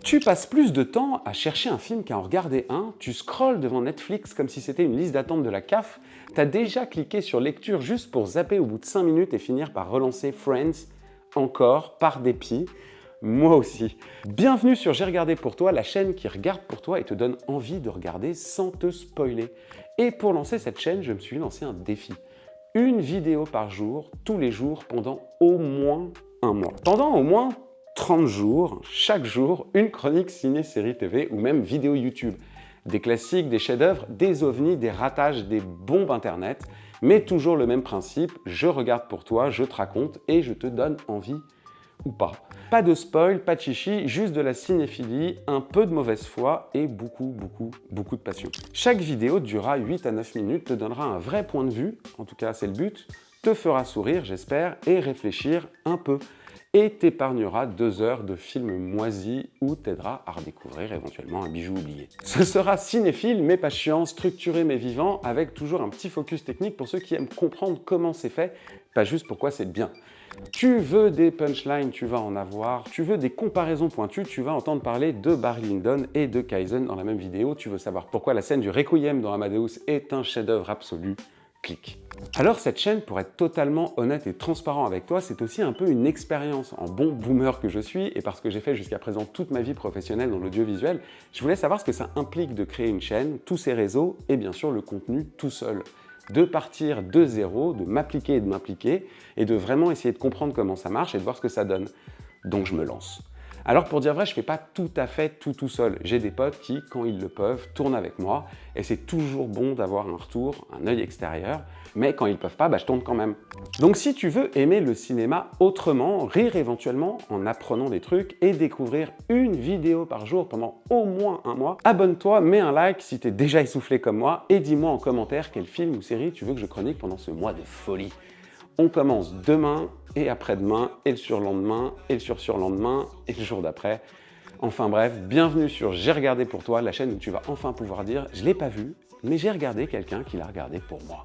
Tu passes plus de temps à chercher un film qu'à en regarder un, tu scrolles devant Netflix comme si c'était une liste d'attente de la CAF, t'as déjà cliqué sur lecture juste pour zapper au bout de 5 minutes et finir par relancer Friends, encore, par dépit. Moi aussi. Bienvenue sur J'ai regardé pour toi, la chaîne qui regarde pour toi et te donne envie de regarder sans te spoiler. Et pour lancer cette chaîne, je me suis lancé un défi. Une vidéo par jour, tous les jours, pendant au moins un mois. Pendant au moins 30 jours, chaque jour, une chronique ciné-série TV ou même vidéo YouTube. Des classiques, des chefs-d'œuvre, des ovnis, des ratages, des bombes internet, mais toujours le même principe, je regarde pour toi, je te raconte et je te donne envie ou pas. Pas de spoil, pas de chichi, juste de la cinéphilie, un peu de mauvaise foi et beaucoup de passion. Chaque vidéo durera 8 à 9 minutes, te donnera un vrai point de vue, en tout cas c'est le but, te fera sourire j'espère et réfléchir un peu. Et t'épargnera 2 heures de film moisi ou t'aidera à redécouvrir éventuellement un bijou oublié. Ce sera cinéphile mais pas chiant, structuré mais vivant, avec toujours un petit focus technique pour ceux qui aiment comprendre comment c'est fait, pas juste pourquoi c'est bien. Tu veux des punchlines, tu vas en avoir. Tu veux des comparaisons pointues, tu vas entendre parler de Barry Lyndon et de Kaizen dans la même vidéo. Tu veux savoir pourquoi la scène du Requiem dans Amadeus est un chef-d'œuvre absolu. Clique. Alors cette chaîne, pour être totalement honnête et transparent avec toi, c'est aussi un peu une expérience. En bon boomer que je suis, et parce que j'ai fait jusqu'à présent toute ma vie professionnelle dans l'audiovisuel, je voulais savoir ce que ça implique de créer une chaîne, tous ses réseaux et bien sûr le contenu tout seul. De partir de zéro, de m'appliquer et de m'impliquer, et de vraiment essayer de comprendre comment ça marche et de voir ce que ça donne. Donc je me lance. Alors pour dire vrai, je ne fais pas tout à fait tout seul. J'ai des potes qui, quand ils le peuvent, tournent avec moi, et c'est toujours bon d'avoir un retour, un œil extérieur, mais quand ils ne peuvent pas, je tourne quand même. Donc si tu veux aimer le cinéma autrement, rire éventuellement en apprenant des trucs et découvrir une vidéo par jour pendant au moins un mois, abonne-toi, mets un like si tu es déjà essoufflé comme moi et dis-moi en commentaire quel film ou série tu veux que je chronique pendant ce mois de folie. On commence demain et après-demain et le surlendemain et le surlendemain et le jour d'après. Enfin bref, bienvenue sur J'ai regardé pour toi, la chaîne où tu vas enfin pouvoir dire « Je l'ai pas vu, mais j'ai regardé quelqu'un qui l'a regardé pour moi ».